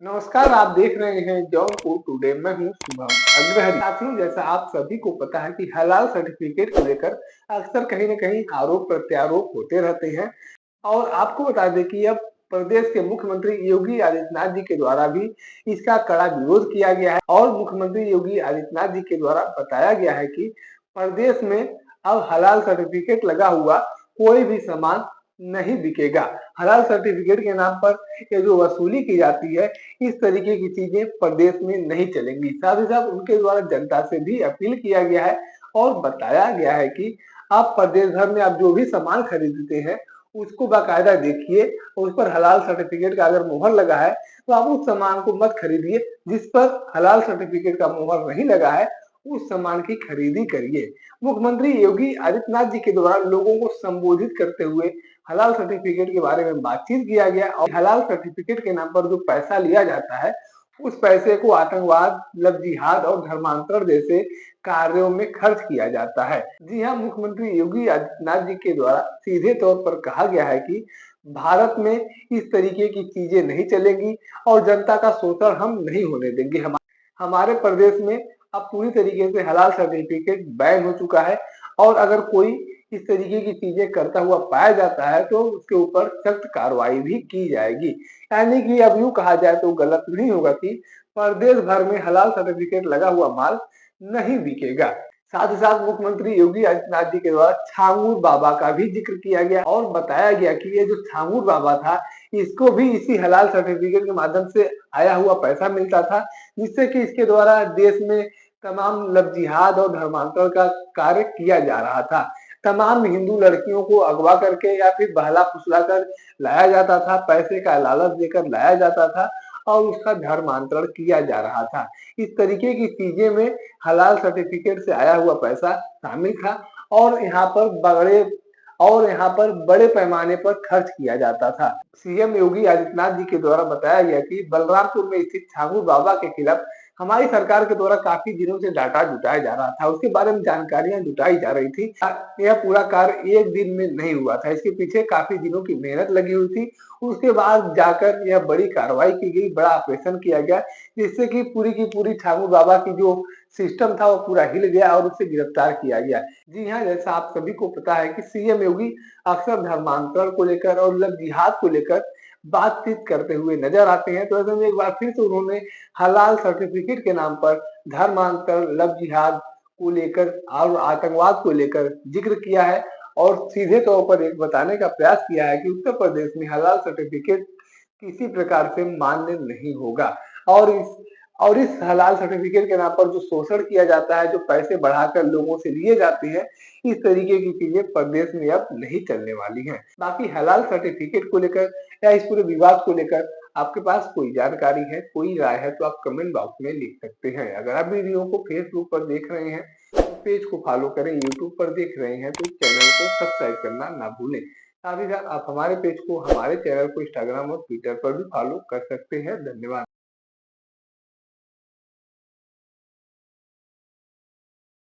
नमस्कार, आप देख रहे हैं जौनपुर टुडे। मैं हूं शुभम अग्रहरी। साथियों, जैसा आप सभी को पता है कि हलाल सर्टिफिकेट को लेकर अक्सर कहीं न कहीं आरोप प्रत्यारोप होते रहते हैं। और आपको बता दें कि अब प्रदेश के मुख्यमंत्री योगी आदित्यनाथ जी के द्वारा भी इसका कड़ा विरोध किया गया है और मुख्यमंत्री योगी आदित्यनाथ जी के द्वारा बताया गया है कि प्रदेश में अब हलाल सर्टिफिकेट लगा हुआ कोई भी सामान नहीं बिकेगा। हलाल सर्टिफिकेट के नाम पर ये जो वसूली की जाती है, इस तरीके की चीजें प्रदेश में नहीं चलेंगी। साथ ही साथ उनके द्वारा जनता से भी अपील किया गया है और बताया गया है कि आप प्रदेश भर में आप जो भी सामान खरीदते हैं उसको बाकायदा देखिए, उस पर हलाल सर्टिफिकेट का अगर मुहर लगा है तो आप उस सामान को मत खरीदिए। जिस पर हलाल सर्टिफिकेट का मुहर नहीं लगा है उस सामान की खरीदी करिए। मुख्यमंत्री योगी आदित्यनाथ जी के द्वारा लोगों को संबोधित करते हुए हलाल सर्टिफिकेट के बारे में बातचीत किया गया और हलाल सर्टिफिकेट के नाम पर जो पैसा लिया जाता है उस पैसे को आतंकवाद, लव जिहाद और धर्मांतरण जैसे कार्यों में खर्च किया जाता है। जी हाँ, मुख्यमंत्री योगी आदित्यनाथ जी के द्वारा सीधे तौर पर कहा गया है कि भारत में इस तरीके की चीजें नहीं चलेंगी और जनता का शोषण हम नहीं होने देंगे। हमारे प्रदेश में अब पूरी तरीके से हलाल सर्टिफिकेट बैन हो चुका है और अगर कोई इस तरीके की चीजें करता हुआ पाया जाता है तो उसके ऊपर सख्त कार्रवाई भी की जाएगी। यानी कि अब यूं कहा जाए तो गलत नहीं होगा कि प्रदेश भर में हलाल सर्टिफिकेट लगा हुआ माल नहीं बिकेगा। साथ ही साथ मुख्यमंत्री योगी आदित्यनाथ जी के द्वारा छांगुर बाबा का भी जिक्र किया गया और बताया गया कि ये जो छांगुर बाबा था इसको भी इसी हलाल सर्टिफिकेट के माध्यम से आया हुआ पैसा मिलता था, जिससे कि इसके द्वारा देश में तमाम लव जिहाद और धर्मांतरण का कार्य किया जा रहा था। तमाम हिंदू लड़कियों को अगवा करके या फिर बहला फुसला कर लाया जाता था, पैसे का लालच देकर लाया जाता था और उसका धर्मांतरण किया जा रहा था। इस तरीके की चीजें में हलाल सर्टिफिकेट से आया हुआ पैसा शामिल था और यहाँ पर बड़े पैमाने पर खर्च किया जाता था। सीएम योगी आदित्यनाथ जी के द्वारा बताया गया कि बलरामपुर में स्थित छांगू बाबा के खिलाफ हमारी सरकार के द्वारा काफी दिनों से डाटा जुटाया जा रहा था, उसके बारे में जानकारियां जुटाई जा रही थी। यह पूरा कार्य एक दिन में नहीं हुआ था, इसके पीछे काफी दिनों की मेहनत लगी हुई थी। उसके बाद जाकर यह बड़ी कार्रवाई की गई, बड़ा ऑपरेशन किया गया, जिससे कि पूरी की पूरी ठाकुर बाबा की जो सिस्टम था वो पूरा हिल गया और उसे गिरफ्तार किया गया। जी हाँ, जैसा आप सभी को पता है कि सीएम योगी अक्सर धर्मांतरण को लेकर और लव जिहाद को लेकर बातचीत करते हुए नजर आते हैं। तो ऐसे में एक बार फिर से उन्होंने हलाल सर्टिफिकेट के नाम पर धर्मांतरण, लव जिहाद को लेकर और आतंकवाद को लेकर जिक्र किया है और सीधे तौर पर एक बताने का प्रयास किया है कि उत्तर प्रदेश में हलाल सर्टिफिकेट किसी प्रकार से मान्य नहीं होगा और इस हलाल सर्टिफिकेट के नाम पर जो शोषण किया जाता है, जो पैसे बढ़ाकर लोगों से लिए जाते हैं, इस तरीके की चीजें प्रदेश में अब नहीं चलने वाली हैं। बाकी हलाल सर्टिफिकेट को लेकर या इस पूरे विवाद को लेकर आपके पास कोई जानकारी है, कोई राय है तो आप कमेंट बॉक्स में लिख सकते हैं। अगर आप वीडियो को फेसबुक पर देख रहे हैं तो पेज को फॉलो करें, यूट्यूब पर देख रहे हैं तो चैनल को सब्सक्राइब करना ना भूलें। साथ ही साथ आप हमारे पेज को, हमारे चैनल को इंस्टाग्राम और ट्विटर पर भी फॉलो कर सकते हैं। धन्यवाद।